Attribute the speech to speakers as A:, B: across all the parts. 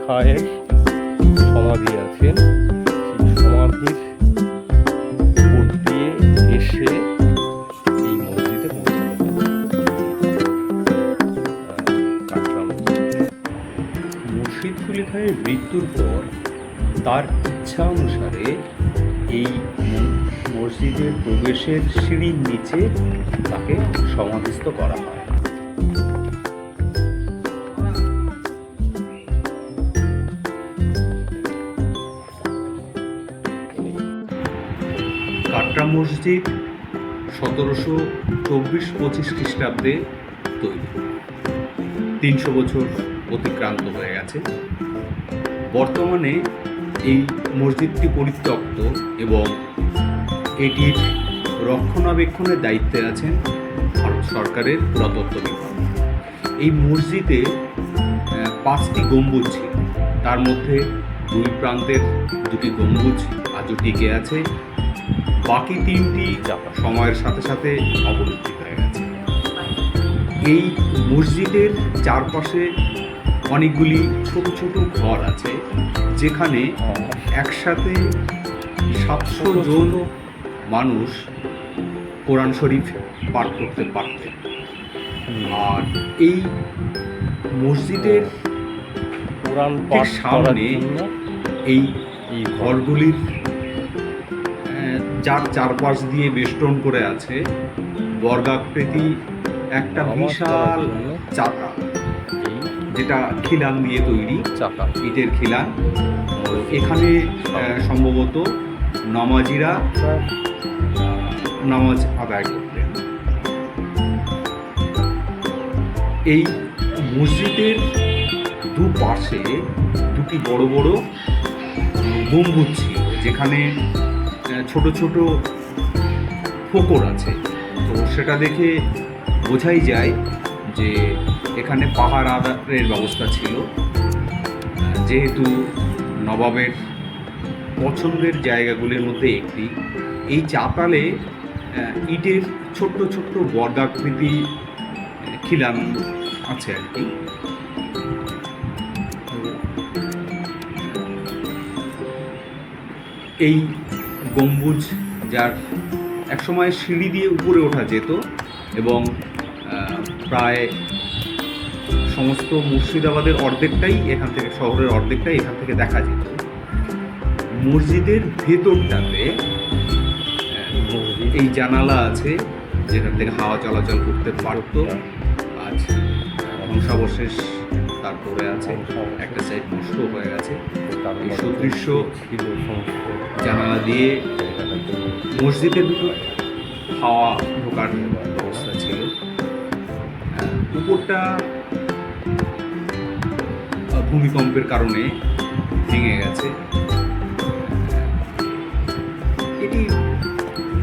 A: খায়ের সমাধি আছেন, সেই সমাধির উপর দিয়ে এসে এই মসজিদে পৌঁছাতে মুর্শিদ কুলি খানের মৃত্যুর পর তার ইচ্ছা অনুসারে এই মসজিদের প্রবেশের সিঁড়ির নিচে তাকে সমাধিস্থ করা হয়। কাটরা মসজিদ 1724-25 খ্রিস্টাব্দে তৈরি। 300 বছর অতিক্রান্ত হয়ে গেছে। বর্তমানে এই মসজিদটি পরিত্যক্ত এবং এটির রক্ষণাবেক্ষণের দায়িত্বে আছেন ভারত সরকারের পুরাতত্ত্ব বিভাগ। এই মসজিদে 5টি গম্বুজ ছিল, তার মধ্যে 2 প্রান্তের 2টি গম্বুজ আজও টিকে আছে, বাকি 3টি সময়ের সাথে সাথে অবলুপ্তি হয়ে গেছে। এই মসজিদের চারপাশে অনেকগুলি ছোট ছোট ঘর আছে, যেখানে একসাথে 700 জন মানুষ কোরআন শরীফ পাঠ করতে পারতেন। আর এই মসজিদের
B: কোরআন
A: ঠিক সামনে এই ঘরগুলির যার চারপাশ দিয়ে বেষ্টন করে আছে বর্গাকৃতি একটা বিশাল চাকা, যেটা খিলান দিয়ে তৈরি, ইটের খিলান। এখানে সম্ভবত নামাজিরা নামাজ আদায় করতেন। এই মসজিদের দুপাশে 2টি বড় বড় গম্বুজ ছিল, যেখানে ছোট ছোট ফোকর আছে। তো সেটা দেখে বোঝাই যায় যে এখানে পাহাড় আদায়ের ব্যবস্থা ছিল, যেহেতু নবাবের পছন্দের জায়গাগুলির মধ্যে একটি। এই চাতালে ইটের ছোট্ট ছোট্ট বর্গাকৃতি খিলান আছে আর কি। এই গম্বুজ যার একসময় সিঁড়ি দিয়ে উপরে ওঠা যেত এবং প্রায় সমস্ত মুর্শিদাবাদের অর্ধেকটাই এখান থেকে, শহরের অর্ধেকটাই এখান থেকে দেখা যেত। মসজিদের ভেতরটাতে এই জানালা আছে, যেখান থেকে হাওয়া চলাচল করতে পারত। আজ ধ্বংসাবশেষ তারপরে আছে, একটা সাইড নষ্ট হয়ে গেছে। এই সুদৃশ্য জানালা দিয়ে মসজিদের ভিতর হাওয়া ঢোকার ব্যবস্থা ছিল। উপরটা ভূমিকম্পের কারণে ভেঙে গেছে। এটি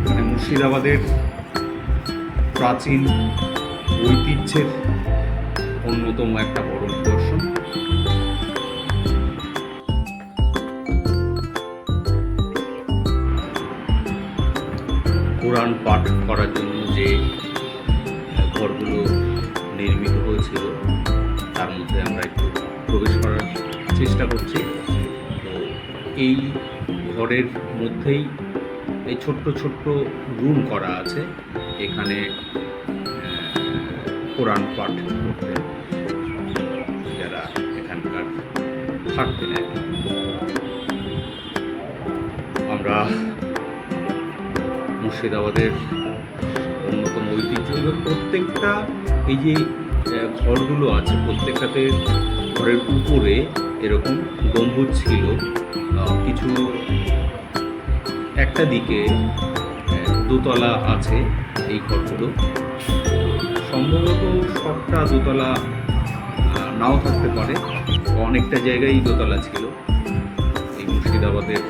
A: মানে মুর্শিদাবাদের প্রাচীন ঐতিহ্যের অন্যতম একটা বড় নিদর্শন। কোরআন পাঠ করার জন্য যে ঘরগুলো নির্মিত হয়েছিল তার মধ্যে আমরা একটু প্রবেশ করার চেষ্টা করছি। তো এই ঘরের মধ্যেই এই ছোট্ট ছোট্ট রুম করা আছে, এখানে কোরআন পাঠ করতেন যারা এখানকার থাকতেন আর কি। আমরা মুর্শিদাবাদের অন্যতম ঐতিহ্য, প্রত্যেকটা এই যে ঘরগুলো আছে প্রত্যেকটাতে ঘরের উপরে এরকম গম্বুজ ছিল। কিছু একটা দিকে দোতলা আছে এই ঘরগুলো, সম্ভবত সবটা দোতলা নাও থাকতে পারে, অনেকটা জায়গায় দোতলা ছিল। এই মুর্শিদাবাদের